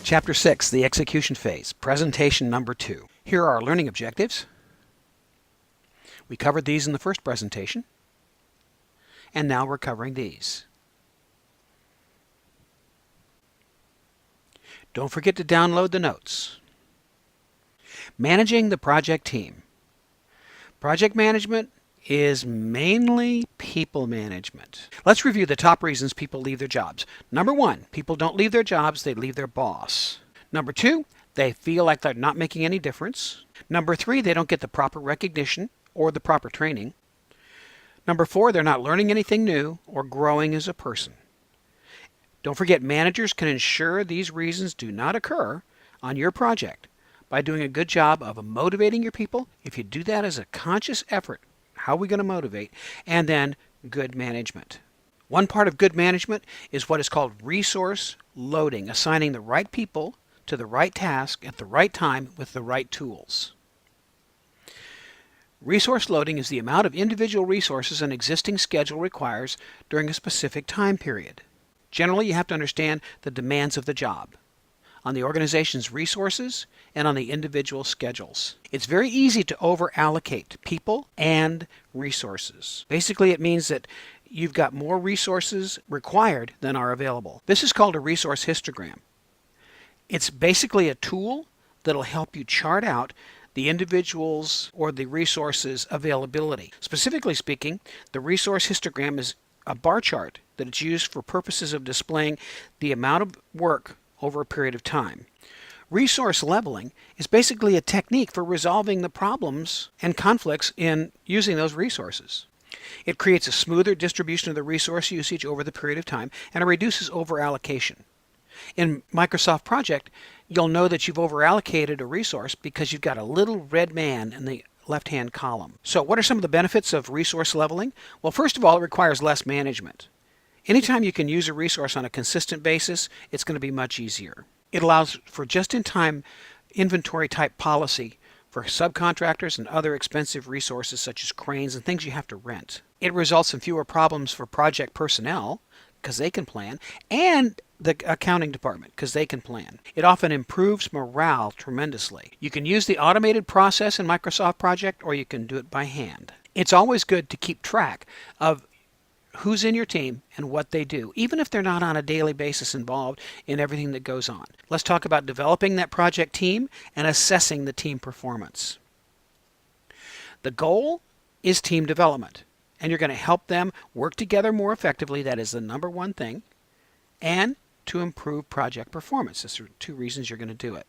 Chapter 6, the execution phase, presentation number 2. Here are our learning objectives. We covered these in the first presentation, and now we're covering these. Don't forget to download the notes. Managing the project team. Project management is mainly people management. Let's review the top reasons people leave their jobs. Number 1, people don't leave their jobs, they leave their boss. Number 2, they feel like they're not making any difference. Number 3, they don't get the proper recognition or the proper training. Number 4, they're not learning anything new or growing as a person. Don't forget, managers can ensure these reasons do not occur on your project by doing a good job of motivating your people. If you do that as a conscious effort, how are we going to motivate? And then good management. One part of good management is what is called resource loading, assigning the right people to the right task at the right time with the right tools. Resource loading is the amount of individual resources an existing schedule requires during a specific time period. Generally, you have to understand the demands of the job on the organization's resources and on the individual schedules. It's very easy to over-allocate people and resources. Basically, it means that you've got more resources required than are available. This is called a resource histogram. It's basically a tool that'll help you chart out the individual's or the resources availability. Specifically speaking, the resource histogram is a bar chart that it's used for purposes of displaying the amount of work over a period of time. Resource leveling is basically a technique for resolving the problems and conflicts in using those resources. It creates a smoother distribution of the resource usage over the period of time, and it reduces over-allocation. In Microsoft Project, you'll know that you've over-allocated a resource because you've got a little red man in the left-hand column. So what are some of the benefits of resource leveling? Well, first of all, it requires less management. Anytime you can use a resource on a consistent basis, it's going to be much easier. It allows for just-in-time inventory type policy for subcontractors and other expensive resources such as cranes and things you have to rent. It results in fewer problems for project personnel because they can plan, and the accounting department because they can plan. It often improves morale tremendously. You can use the automated process in Microsoft Project, or you can do it by hand. It's always good to keep track of who's in your team and what they do, even if they're not on a daily basis involved in everything that goes on. Let's talk about developing that project team and assessing the team performance. The goal is team development, and you're going to help them work together more effectively. That is the number one thing, and to improve project performance. Those are 2 reasons you're going to do it.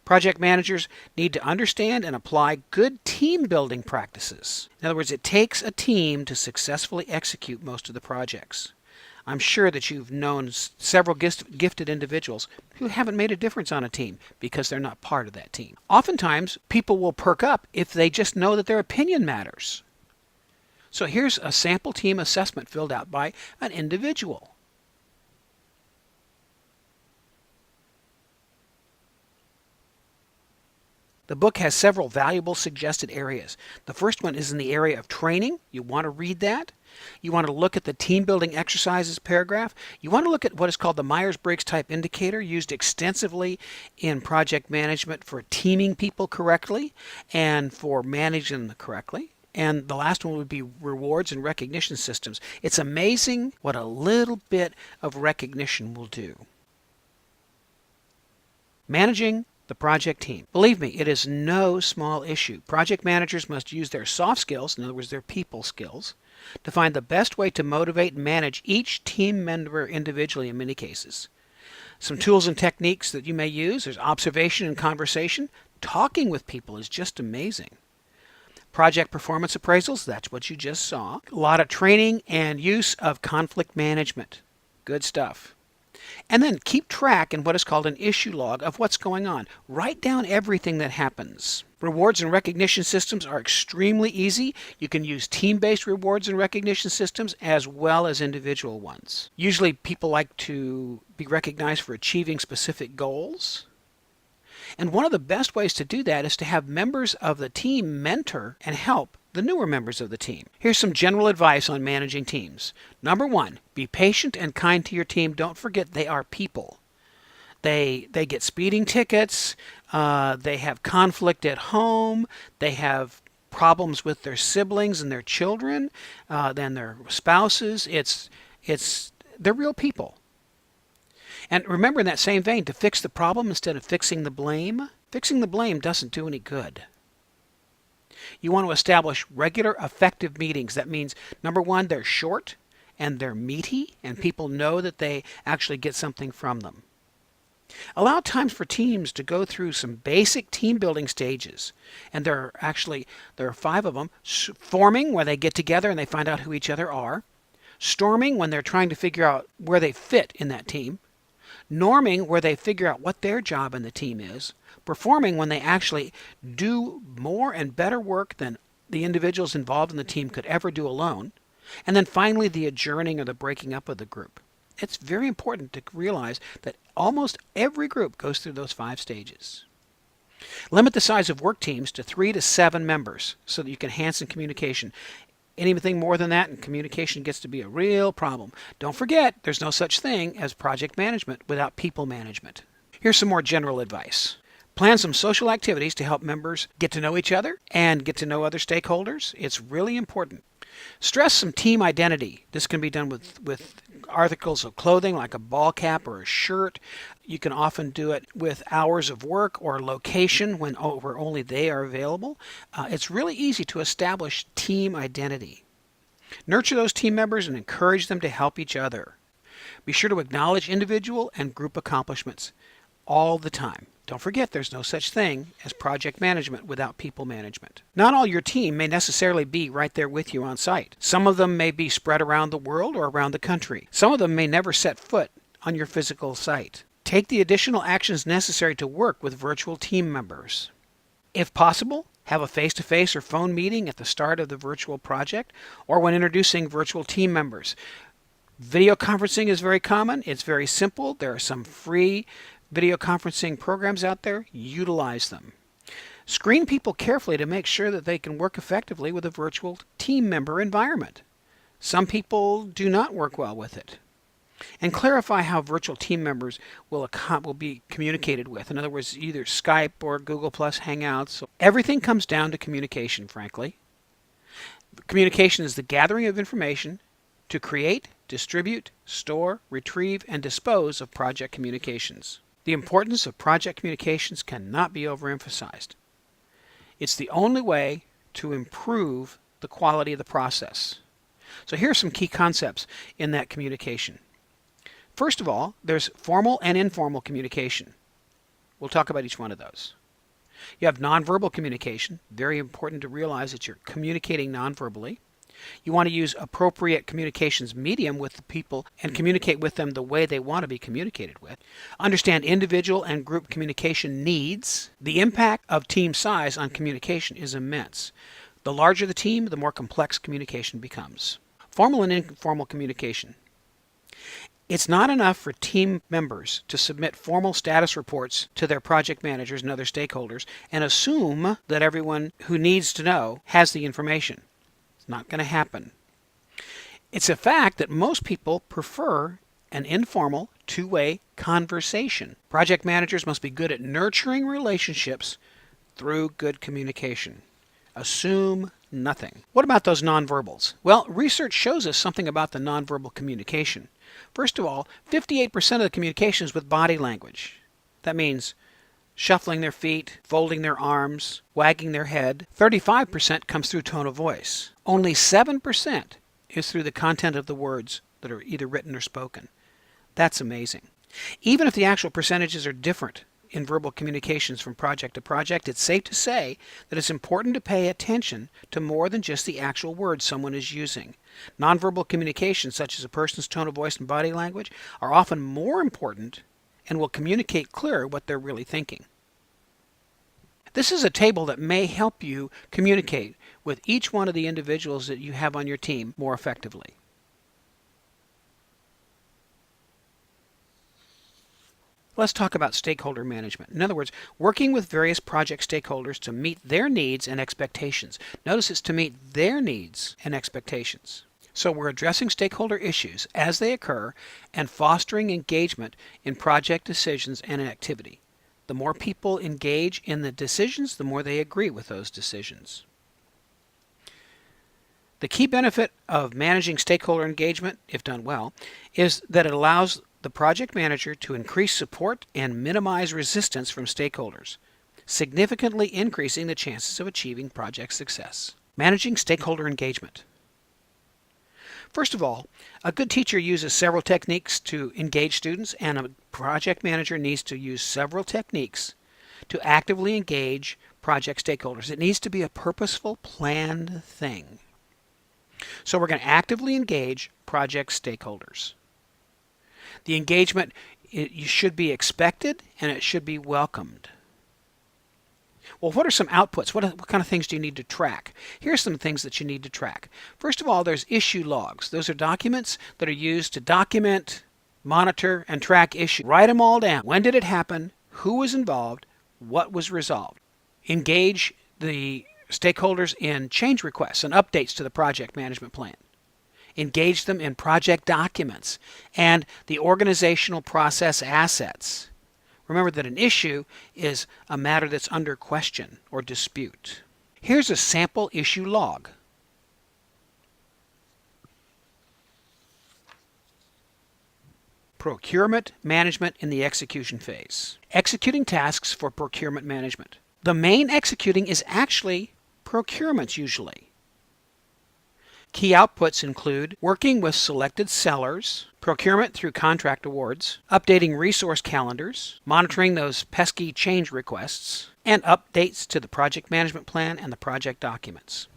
Project managers need to understand and apply good team building practices. In other words, it takes a team to successfully execute most of the projects. I'm sure that you've known several gifted individuals who haven't made a difference on a team because they're not part of that team. Oftentimes, people will perk up if they just know that their opinion matters. So here's a sample team assessment filled out by an individual. The book has several valuable suggested areas. The first one is in the area of training. You want to read that. You want to look at the team building exercises paragraph. You want to look at what is called the Myers-Briggs type indicator, used extensively in project management for teaming people correctly and for managing them correctly. And the last one would be rewards and recognition systems. It's amazing what a little bit of recognition will do. Managing the project team. Believe me, it is no small issue. Project managers must use their soft skills, in other words, their people skills, to find the best way to motivate and manage each team member individually in many cases. Some tools and techniques that you may use: there's observation and conversation. Talking with people is just amazing. Project performance appraisals, that's what you just saw. A lot of training and use of conflict management. Good stuff. And then keep track in what is called an issue log of what's going on. Write down everything that happens. Rewards and recognition systems are extremely easy. You can use team-based rewards and recognition systems as well as individual ones. Usually people like to be recognized for achieving specific goals. And one of the best ways to do that is to have members of the team mentor and help the newer members of the team. Here's some general advice on managing teams. Number 1, be patient and kind to your team. Don't forget they are people. They get speeding tickets. They have conflict at home. They have problems with their siblings and their children, then their spouses. They're real people. And remember, in that same vein, to fix the problem instead of fixing the blame doesn't do any good. You want to establish regular, effective meetings. That means, number one, they're short and they're meaty, and people know that they actually get something from them. Allow times for teams to go through some basic team building stages. And there are 5 of them. Forming, where they get together and they find out who each other are. Storming, when they're trying to figure out where they fit in that team. Norming, where they figure out what their job in the team is. Performing, when they actually do more and better work than the individuals involved in the team could ever do alone. And then finally, the adjourning or the breaking up of the group. It's very important to realize that almost every group goes through those 5 stages. Limit the size of work teams to 3 to 7 members so that you can enhance communication. Anything more than that, and communication gets to be a real problem. Don't forget, there's no such thing as project management without people management. Here's some more general advice. Plan some social activities to help members get to know each other and get to know other stakeholders. It's really important. Stress some team identity. This can be done with articles of clothing like a ball cap or a shirt. You can often do it with hours of work or location where only they are available. It's really easy to establish team identity. Nurture those team members and encourage them to help each other. Be sure to acknowledge individual and group accomplishments all the time. Don't forget, there's no such thing as project management without people management. Not all your team may necessarily be right there with you on site. Some of them may be spread around the world or around the country. Some of them may never set foot on your physical site. Take the additional actions necessary to work with virtual team members. If possible, have a face-to-face or phone meeting at the start of the virtual project or when introducing virtual team members. Video conferencing is very common. It's very simple. There are some free video conferencing programs out there. Utilize them. Screen people carefully to make sure that they can work effectively with a virtual team member environment. Some people do not work well with it. And clarify how virtual team members will be communicated with. In other words, either Skype or Google Plus Hangouts. So everything comes down to communication, frankly. Communication is the gathering of information to create, distribute, store, retrieve, and dispose of project communications. The importance of project communications cannot be overemphasized. It's the only way to improve the quality of the process. So here are some key concepts in that communication. First of all, there's formal and informal communication. We'll talk about each one of those. You have nonverbal communication. Very important to realize that you're communicating nonverbally. You want to use appropriate communications medium with the people and communicate with them the way they want to be communicated with. Understand individual and group communication needs. The impact of team size on communication is immense. The larger the team, the more complex communication becomes. Formal and informal communication. It's not enough for team members to submit formal status reports to their project managers and other stakeholders and assume that everyone who needs to know has the information. It's not going to happen. It's a fact that most people prefer an informal, two-way conversation. Project managers must be good at nurturing relationships through good communication. Assume nothing. What about those nonverbals? Well, research shows us something about the nonverbal communication. First of all, 58% of the communication is with body language. That means shuffling their feet, folding their arms, wagging their head. 35% comes through tone of voice. Only 7% is through the content of the words that are either written or spoken. That's amazing. Even if the actual percentages are different in verbal communications from project to project, it's safe to say that it's important to pay attention to more than just the actual words someone is using. Nonverbal communications, such as a person's tone of voice and body language, are often more important and will communicate clearer what they're really thinking. This is a table that may help you communicate with each one of the individuals that you have on your team more effectively. Let's talk about stakeholder management. In other words, working with various project stakeholders to meet their needs and expectations. Notice it's to meet their needs and expectations. So we're addressing stakeholder issues as they occur and fostering engagement in project decisions and activity. The more people engage in the decisions, the more they agree with those decisions. The key benefit of managing stakeholder engagement, if done well, is that it allows the project manager to increase support and minimize resistance from stakeholders, significantly increasing the chances of achieving project success. Managing stakeholder engagement. First of all, a good teacher uses several techniques to engage students, and a project manager needs to use several techniques to actively engage project stakeholders. It needs to be a purposeful, planned thing. So we're going to actively engage project stakeholders. The engagement, it should be expected and it should be welcomed. Well, what are some outputs? What kind of things do you need to track? Here's some things that you need to track. First of all, there's issue logs. Those are documents that are used to document, monitor, and track issues. Write them all down. When did it happen? Who was involved? What was resolved? Engage the stakeholders in change requests and updates to the project management plan. Engage them in project documents and the organizational process assets. Remember that an issue is a matter that's under question or dispute. Here's a sample issue log. Procurement management in the execution phase. Executing tasks for procurement management. The main executing is actually procurement usually. Key outputs include working with selected sellers, procurement through contract awards, updating resource calendars, monitoring those pesky change requests, and updates to the project management plan and the project documents.